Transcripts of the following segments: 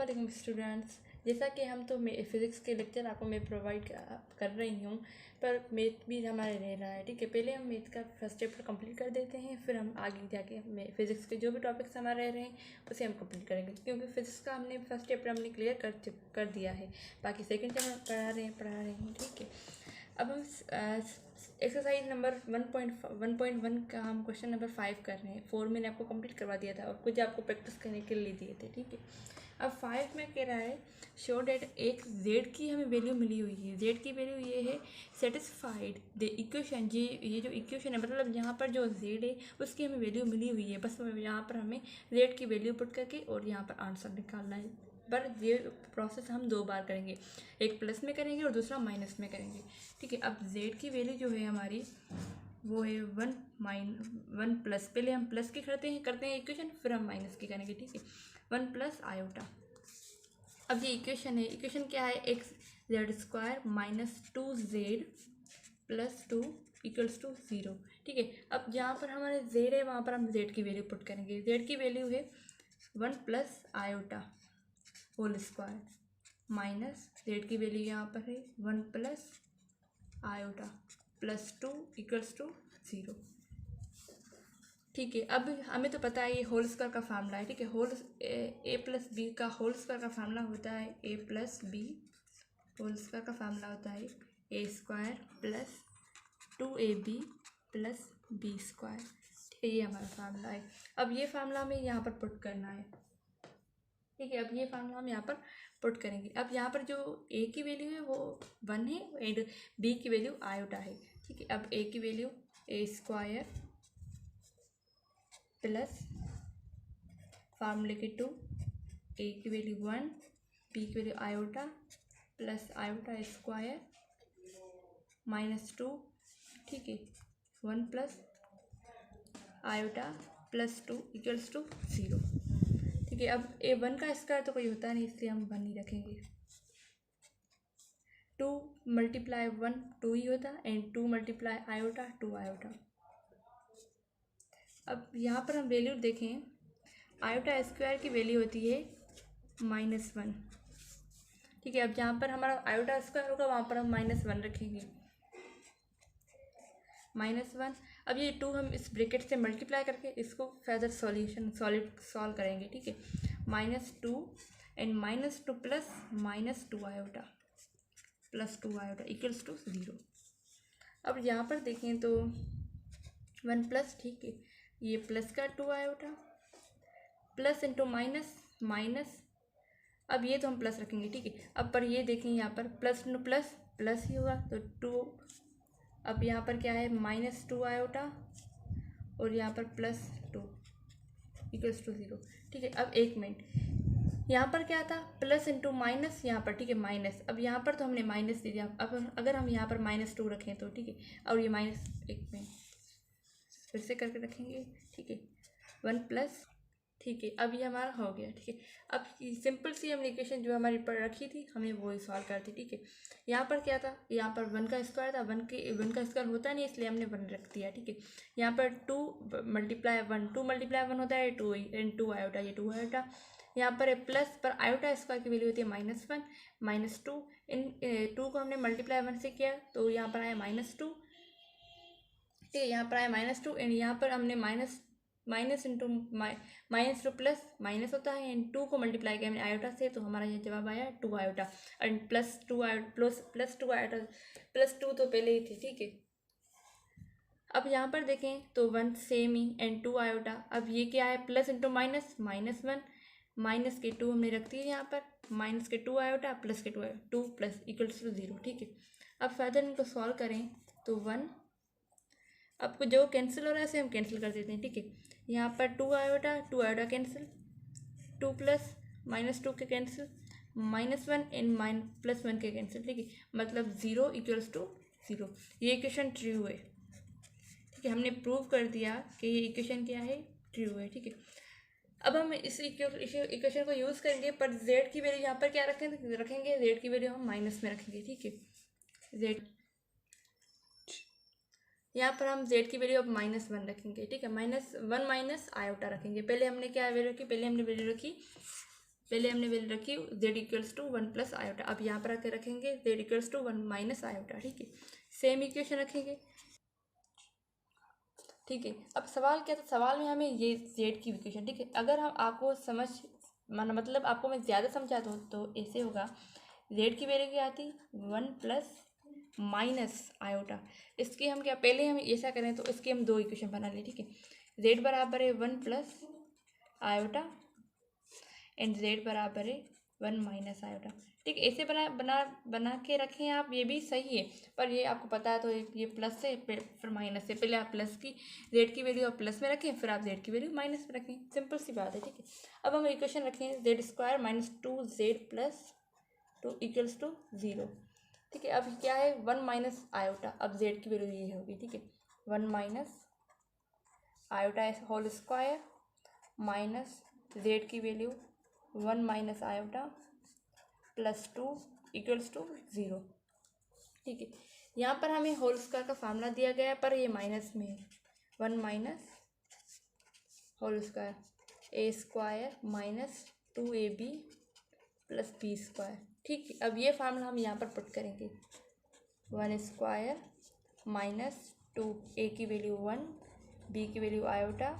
वालेकुम स्टूडेंट्स। जैसा कि हम तो फिज़िक्स के लेक्चर आपको मैं प्रोवाइड कर रही हूँ, पर मैथ भी हमारे रह रहा है। ठीक है, पहले हम मैथ का फर्स्ट चैप्टर कंप्लीट कर देते हैं, फिर हम आगे जाके हमें फिज़िक्स के जो भी टॉपिक्स हमारे रह रहे हैं उसे हम कंप्लीट करेंगे, क्योंकि फिज़िक्स का हमने फर्स्ट चैप्टर हमने क्लियर कर दिया है। बाकी सेकेंड चैप्टर पढ़ा रहे हैं। ठीक है, अब हम एक्सरसाइज नंबर 1.1 का हम क्वेश्चन नंबर 5 कर रहे हैं। 4 मैंने आपको कंप्लीट करवा दिया था और कुछ आपको प्रैक्टिस करने के लिए दिए थे। ठीक है, अब 5 में कह रहा है शो डेट एक z की हमें वैल्यू मिली हुई है। z की वैल्यू ये है सेटिस्फाइड द इक्वेशन। ये जो इक्वेशन है, मतलब यहाँ पर जो z है उसकी हमें वैल्यू मिली हुई है। बस यहाँ पर हमें z की वैल्यू पुट करके और यहाँ पर आंसर निकालना है। पर ये प्रोसेस हम 2 बार करेंगे, एक प्लस में करेंगे और दूसरा माइनस में करेंगे। ठीक है, अब z की वैल्यू जो है हमारी वो है 1 प्लस, पहले हम प्लस की करते हैं इक्वेशन, फिर हम माइनस की करेंगे। ठीक है, 1 प्लस आयोटा। अब ये इक्वेशन है, इक्वेशन क्या है, X Z square minus 2z plus 2 equals to 0। ठीक है, अब जहाँ पर हमारे z है वहाँ पर हम z की वैल्यू पुट करेंगे। z की वैल्यू है 1 plus iota whole square minus z की वैल्यू यहाँ पर है 1 plus iota plus 2 equals to 0। ठीक है, अब हमें तो पता है ये होल स्क्वायर का फार्मूला है। ठीक है, ए प्लस बी का होल स्क्वायर का फार्मूला होता है A plus B whole square का फार्मूला होता है A square plus 2ab plus B square. ठीक है, ये हमारा फार्मूला है। अब ये फार्मूला हमें यहाँ पर पुट करना है। ठीक है, अब ये फार्मूला हम यहाँ पर पुट करेंगे। अब यहाँ पर जो ए की वैल्यू है वो 1 है एंड बी की वैल्यू आयोटा है। ठीक है, अब ए की वैल्यू ए स्क्वायर प्लस फार्मूले के 2, ए की वैल्यू 1, बी की value iota plus iota square minus 2। ठीक है, 1 plus iota plus 2 equals to 0। ठीक है, अब ए 1 का स्क्वायर तो कोई होता नहीं, इसलिए हम 1 ही रखेंगे। 2 मल्टीप्लाई 1 2 ही होता एंड 2 मल्टीप्लाई आयोटा 2 आयोटा। अब यहाँ पर हम वैल्यू देखें, आयोटा स्क्वायर की वैल्यू होती है -1। ठीक है, अब जहाँ पर हमारा आयोटा स्क्वायर होगा वहाँ पर हम -1 रखेंगे, -1। अब ये 2 हम इस ब्रैकेट से मल्टीप्लाई करके इसको फर्दर सॉल्व करेंगे। ठीक है, -2 and -2 plus -2 iota plus 2 iota equals to 0। अब यहाँ पर देखें तो 1 प्लस, ठीक है, ये प्लस का 2 iota plus into minus minus. अब ये तो हम प्लस रखेंगे। ठीक है, अब पर ये देखें यहाँ पर प्लस इंटू प्लस प्लस ही होगा तो 2। अब यहाँ पर क्या है -2 आयोटा और यहाँ पर +2 इक्वल्स टू 0। ठीक है, अब 1 मिनट, यहाँ पर क्या था प्लस इंटू माइनस, यहाँ पर ठीक है माइनस। अब यहाँ पर तो हमने माइनस दे दिया। अब अगर हम यहाँ पर -2 रखें तो ठीक है, और ये माइनस 1 मिनट फिर से करके रखेंगे। ठीक है, 1 प्लस, ठीक है, अब ये हमारा हो गया। ठीक है, अब सिंपल सी हमने इक्वेशन जो हमारी पर रखी थी हमने वो सॉल्व कर दी। ठीक है, यहाँ पर क्या था, यहाँ पर 1 का स्क्वायर था, 1 का स्क्वायर होता नहीं इसलिए हमने 1 रख दिया। ठीक है, यहाँ पर 2 मल्टीप्लाई 1 होता है 2 एंड 2 आयोटा, ये 2 आयोटा। यहाँ पर है प्लस, पर आयोटा स्क्वायर की वैल्यू होती है -1 -2। इन 2 को हमने मल्टीप्लाई 1 से किया तो यहाँ पर आया -2। ठीक है, यहाँ पर आया -2 एंड यहाँ पर हमने minus into minus two plus minus होता है एंड 2 को मल्टीप्लाई किया हमने आयोटा से तो हमारा ये जवाब आया 2 आयोटा एंड +2 आयोटा +2 आयोटा +2 तो पहले ही थे। ठीक है, अब यहाँ पर देखें तो 1 सेम ही एंड 2 आयोटा। अब ये क्या है प्लस इंटू माइनस -1 माइनस के 2 हमने रख दिए यहाँ पर, माइनस के 2 आयोटा प्लस के 2 आयोटा 2 प्लस इक्वल्स टू 0। ठीक है, अब फर्दर इनको सॉल्व करें तो 1, आपको जो कैंसिल हो रहा है उसे हम कैंसिल कर देते हैं। ठीक है, यहाँ पर 2 आयोटा कैंसिल, 2 प्लस -2 के कैंसिल, -1 एंड +1 के कैंसिल। ठीक है, मतलब 0 इक्वल्स टू 0। ये इक्वेशन ट्रू है। ठीक है, हमने प्रूव कर दिया कि ये इक्वेशन क्या है, ट्रू है। ठीक है, अब हम इस इक्वेशन को यूज़ करेंगे, पर z की वैल्यू यहाँ पर क्या रखेंगे z की वैल्यू हम माइनस में रखेंगे। ठीक है, z यहाँ पर हम z की वैल्यू अब -1 रखेंगे। ठीक है, -1 माइनस आयोटा रखेंगे। पहले हमने क्या वैल्यू रखी, पहले हमने वैल्यू रखी पहले हमने वैल्यू रखी z equals to 1 plus iota, अब यहाँ पर आके रखेंगे z equals to 1 minus iota. ठीक है, सेम इक्वेशन रखेंगे। ठीक है, अब सवाल क्या था, सवाल में हमें ये z की इक्वेशन, ठीक है, अगर हम आपको समझ मतलब आपको मैं ज़्यादा समझा दूँ तो ऐसे होगा, z की वैल्यू क्या आती 1 प्लस माइनस आयोटा। इसकी हम क्या, पहले हम ऐसा करें तो इसकी हम दो इक्वेशन बना लें। ठीक है, z बराबर है 1 प्लस आयोटा एंड z बराबर है 1 माइनस आयोटा। ठीक, ऐसे बना बना बना के रखें आप, ये भी सही है, पर ये आपको पता है तो ये प्लस से फिर माइनस से, पहले आप प्लस की z की वैल्यू आप प्लस में रखें, फिर आप z की वैल्यू माइनस में रखें, सिंपल सी बात है। ठीक है, अब हम इक्वेशन रखें z square minus 2z plus 2 equals to 0। ठीक है, अब क्या है 1 माइनस आयोटा, अब z की वैल्यू ये होगी। ठीक है, 1 minus iota whole square minus z की value 1 minus iota plus 2 equals to 0। ठीक है, यहाँ पर हमें होल स्क्वायर का फार्मूला दिया गया है, पर ये माइनस में है, 1 minus whole square A square minus 2ab plus B square. ठीक है, अब ये फार्मूला हम यहाँ पर पुट करेंगे, 1 स्क्वायर माइनस 2, ए की वैल्यू 1, बी की value iota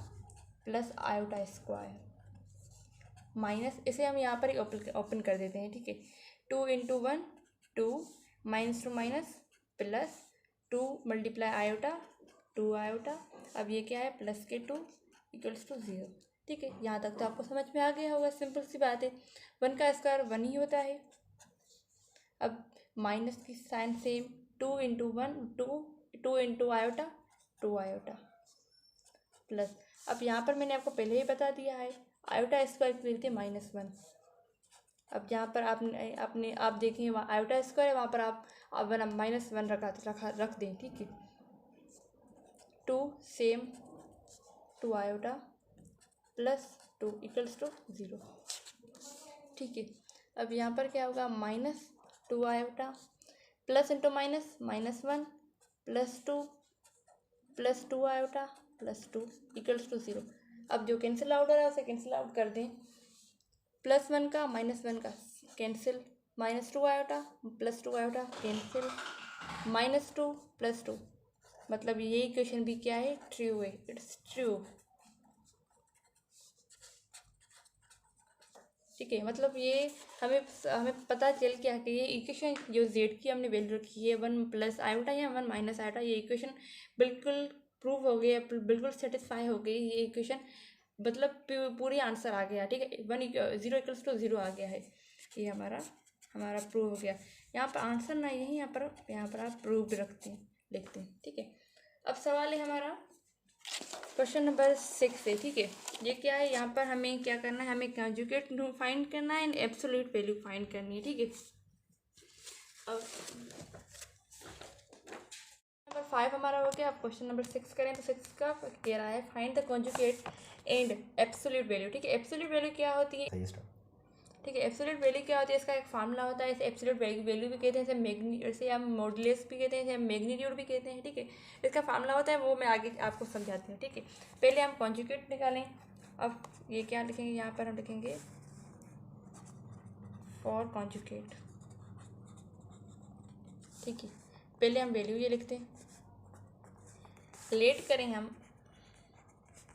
plus iota square minus, इसे हम यहाँ पर ही ओपन कर देते हैं। ठीक है, 2 into 1 2 minus 2 minus plus 2 multiply iota 2 iota, अब ये क्या है प्लस के 2 इक्वल्स टू 0। ठीक है, यहाँ तक तो आपको समझ में आ गया होगा, सिंपल सी बात है, 1 का स्क्वायर 1 ही होता है। अब माइनस की sign same, 2 into 1 2, 2 into iota 2 iota plus, अब यहाँ पर मैंने आपको पहले ही बता दिया है आयोटा स्क्वायर की वैल्यू थी -1। अब यहाँ पर आपने आप देखें वहाँ आयोटा स्क्वायर है, वहाँ पर आप -1 रख दें। ठीक है, 2 same 2 iota plus 2 equals to 0। ठीक है, अब यहाँ पर क्या होगा -2 iota plus into minus -1 plus 2 iota plus 2 equals to 0। अब जो कैंसिल आउट हो रहा है उसे कैंसिल आउट कर दें, +1 का -1 का cancel, -2 iota plus 2 iota cancel, -2 plus 2, मतलब ये इक्वेशन भी क्या है ट्रू है, इट्स ट्रू। ठीक है, मतलब ये हमें पता चल गया कि ये इक्वेशन जो z की हमने वैल्यू रखी है 1 प्लस आयोटा या 1 माइनस आयोटा, ये इक्वेशन बिल्कुल प्रूव हो गई, बिल्कुल सेटिस्फाई हो गई ये इक्वेशन, मतलब पूरी आंसर आ गया। ठीक है, 0 इक्वल्स टू 0 आ गया है, ये हमारा प्रूव हो गया। यहाँ पर आंसर ना यही, यहाँ पर आप प्रूव्ड लिखते हैं। ठीक है, अब सवाल है हमारा क्वेश्चन नंबर 6 है। ठीक है, ये क्या है, यहाँ पर हमें क्या करना है, हमें कॉन्जुगेट फाइंड करना है एंड एब्सोल्यूट वैल्यू फाइंड करनी है। ठीक है, अब नंबर 5 हमारा हो गया, अब क्वेश्चन नंबर 6 करें तो 6 का कह रहा है find the conjugate and absolute value. ठीक है, एब्सोल्यूट वैल्यू क्या होती है, ठीक है, एब्सोल्यूट वैल्यू क्या होती है, इसका एक फार्मूला होता है, इसे एब्सोल्यूट वैल्यू भी कहते हैं, इसे हम मॉडुलस भी कहते हैं, इसे हम मैग्नीट्यूड भी कहते हैं। ठीक है, इसका फार्मूला होता है, वो मैं आगे आपको समझाती हूँ। ठीक है, पहले हम कॉन्जुगेट निकालें। अब ये क्या लिखेंगे, यहाँ पर हम लिखेंगे फॉर कॉन्जुगेट। ठीक है, पहले हम वैल्यू ये लिखते हैं, लेट करें हम,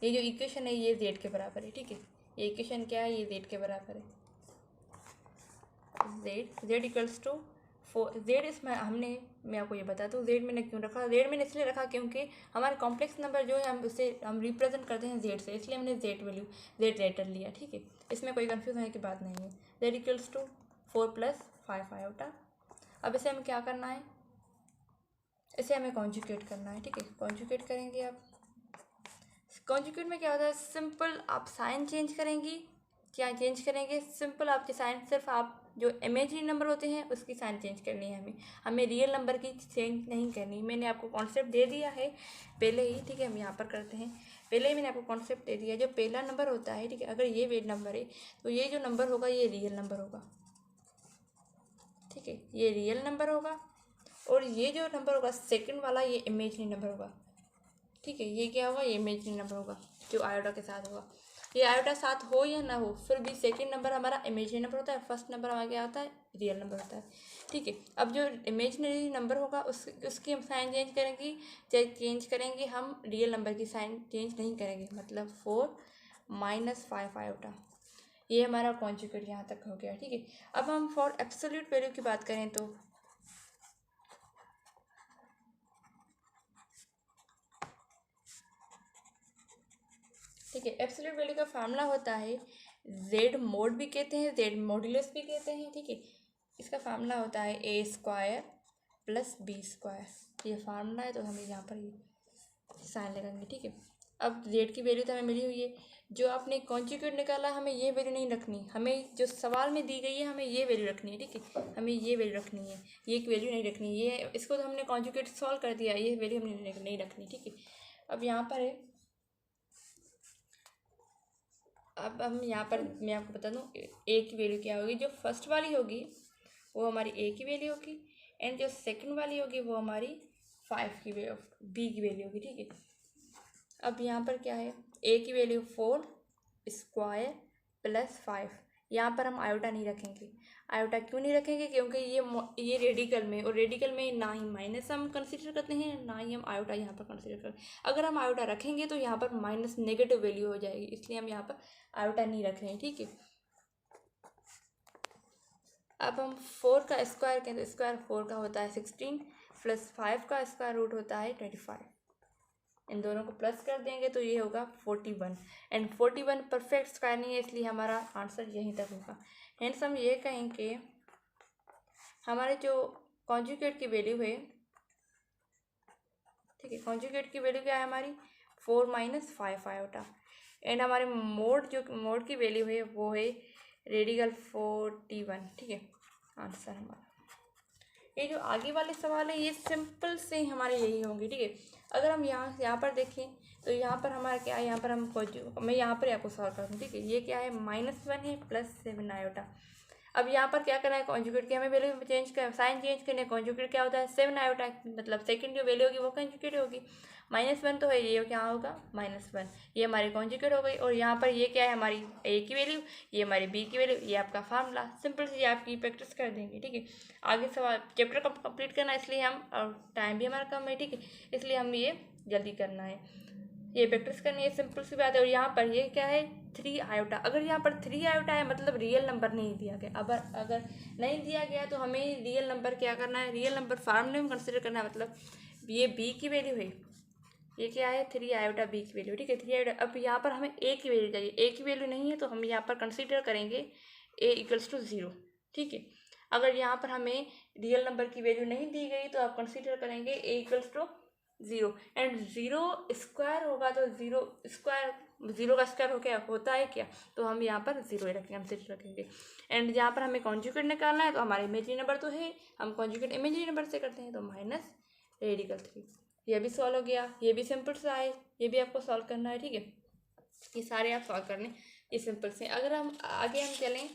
ये जो इक्वेशन है ये z के बराबर है। ठीक है, ये इक्वेशन क्या है, ये z के बराबर है, z इक्वल्स टू 4, z इसमें मैं आपको ये बता दूँ z मैंने क्यों रखा, z मैंने इसलिए रखा क्योंकि हमारे कॉम्प्लेक्स नंबर जो है हम रिप्रेजेंट करते हैं z से, इसलिए हमने z लेटर लिया। ठीक है, इसमें कोई कन्फ्यूज होने की बात नहीं है। z equals to 4 plus 5 iota, अब इसे हमें क्या करना है, इसे हमें कॉन्जुगेट करना है। ठीक है, कॉन्जुगेट करेंगे, आप कॉन्जुगेट में क्या होता है, सिंपल आप साइन चेंज करेंगी, क्या चेंज करेंगे, सिंपल आपके साइन, सिर्फ आप जो इमेजिनरी नंबर होते हैं उसकी साइन चेंज करनी है, हमें रियल नंबर की चेंज नहीं करनी। मैंने आपको कॉन्सेप्ट दे दिया है पहले ही। ठीक है, हम यहाँ पर करते हैं, पहले ही मैंने आपको कॉन्सेप्ट दे दिया, जो पहला नंबर होता है, ठीक है, अगर ये वेट नंबर है तो ये जो नंबर होगा ये रियल नंबर होगा। ठीक है, ये रियल नंबर होगा, और ये जो नंबर होगा सेकंड वाला ये इमेजिनरी नंबर होगा। ठीक है, ये क्या होगा, ये इमेजिनरी नंबर होगा जो आयोटा के साथ होगा। ये आयोटा साथ हो या ना हो, फिर भी सेकंड नंबर हमारा इमेजिनरी नंबर होता है, फर्स्ट नंबर हमारा क्या होता है, रियल नंबर होता है। ठीक है, अब जो इमेजिनरी नंबर होगा उसकी हम साइन चेंज करेंगे हम रियल नंबर की साइन चेंज नहीं करेंगे, मतलब 4 - 5 आयोटा। ये हमारा कॉन्जुगेट यहाँ तक हो गया। ठीक है, अब हम फॉर एब्सोल्यूट वैल्यू की बात करें तो ठीक है, एब्सोल्यूट वैल्यू का फार्मूला होता है, जेड मोड भी कहते हैं, जेड मॉड्यूलस भी कहते हैं। ठीक है, इसका फार्मूला होता है a² + b²। ये फार्मूला है, तो हमें यहाँ पर ये साइन लगाएंगे। ठीक है, अब जेड की वैल्यू तो हमें मिली हुई है, जो आपने कॉन्जुगेट निकाला हमें ये वैल्यू नहीं रखनी, हमें जो सवाल में दी गई है हमें ये वैल्यू रखनी है। ठीक है, हमें ये वैल्यू रखनी है, ये एक वैल्यू नहीं रखनी, ये इसको तो हमने कॉन्जुगेट सॉल्व कर दिया, ये वैल्यू हमने नहीं रखनी। ठीक है, अब यहाँ पर है, अब हम यहाँ पर मैं आपको बता दूँ ए की वैल्यू क्या होगी, जो फर्स्ट वाली होगी वो हमारी ए की वैल्यू होगी, एंड जो सेकंड वाली होगी वो हमारी 5 की वैल्यू बी की वैल्यू होगी। ठीक है, अब यहाँ पर क्या है, ए की वैल्यू 4² + 5, यहाँ पर हम आयोटा नहीं रखेंगे। आयोटा क्यों नहीं रखेंगे, क्योंकि ये रेडिकल में, और रेडिकल में ना ही माइनस हम कंसीडर करते हैं, ना ही हम आयोटा यहाँ पर कंसीडर करते हैं। अगर हम आयोटा रखेंगे तो यहाँ पर माइनस नेगेटिव वैल्यू हो जाएगी, इसलिए हम यहाँ पर आयोटा नहीं रख रहे हैं। ठीक है, अब हम 4 का स्क्वायर करें तो स्क्वायर 4 का होता है 16 + 5 का स्क्वायर रूट होता है 25। इन दोनों को प्लस कर देंगे तो ये होगा 41, एंड 41 परफेक्ट स्क्वायर नहीं है, इसलिए हमारा आंसर यहीं तक होगा। हेंस हम ये कहेंगे हमारे जो कॉन्जुगेट की वैल्यू है, ठीक है, कॉन्जुगेट की वैल्यू क्या है हमारी 4 - 5 आयोटा, एंड हमारे मोड की वैल्यू है वो है रेडिकल 41। ठीक है, आंसर हमारा। ये जो आगे वाले सवाल है ये सिंपल से हमारे यही होंगे। ठीक है, अगर हम यहाँ पर देखें तो यहाँ पर हमारा क्या है, यहाँ पर हम मैं यहाँ पर आपको सॉल्व कर दूँ। ठीक है, ये क्या है, -1 है +7 आयोटा। अब यहाँ पर क्या करना है, कॉन्जुगेट की हमें वैल्यू चेंज कर, साइन चेंज करने, कॉन्जुगेट क्या होता है 7 आयोटा, मतलब सेकंड जो वैल्यू होगी वो कॉन्जुगेट होगी। -1 तो है, ये क्या होगा -1, ये हमारी कॉन्जुगेट हो गई। और यहाँ पर ये क्या है, हमारी ए की वैल्यू, ये हमारी बी की वैल्यू, ये आपका फार्मूला, सिंपल से आपकी प्रैक्टिस कर देंगे। ठीक है, आगे सवाल चैप्टर कंप्लीट करना है, इसलिए हम, और टाइम भी हमारा कम है। ठीक है, इसलिए हम ये जल्दी करना है, ये प्रैक्टिस करनी है, सिंपल सी बात है। और यहाँ पर ये क्या है 3 आयोटा, अगर यहाँ पर 3 आयोटा है मतलब रियल नंबर नहीं दिया गया। अब अगर नहीं दिया गया तो हमें रियल नंबर क्या करना है, रियल नंबर फार्मूले में कंसिडर करना है, मतलब ये बी की वैल्यू है, ये क्या है 3 आयोटा बी की वैल्यू। ठीक है, 3 आयोटा। अब यहाँ पर हमें ए की वैल्यू चाहिए, ए की वैल्यू नहीं है तो हम यहाँ पर कंसिडर करेंगे ए = 0। ठीक है, अगर यहाँ पर हमें रियल नंबर की वैल्यू नहीं दी गई तो आप कंसिडर करेंगे ए = 0, एंड 0 स्क्वायर होगा तो 0 का स्क्वायर हो क्या होता है क्या, तो हम यहाँ पर 0 रखेंगे, हम 0 रखेंगे। एंड यहाँ पर हमें कॉन्जुगेट निकालना है तो हमारे इमेजिनरी नंबर तो है, हम कॉन्जुगेट इमेजिनरी नंबर से करते हैं, तो -√3। ये भी सॉल्व हो गया, ये भी सिंपल सा है, ये भी आपको सॉल्व करना है। ठीक है, ये सारे आप सॉल्व करने, ये सिंपल से। अगर हम आगे हम चलें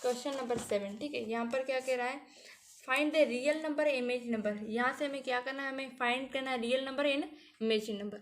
क्वेश्चन नंबर 7। ठीक है, यहाँ पर क्या कह रहा है, find the real number image number. यहाँ से हमें क्या करना है, हमें फाइंड करना है real number in imaginary number.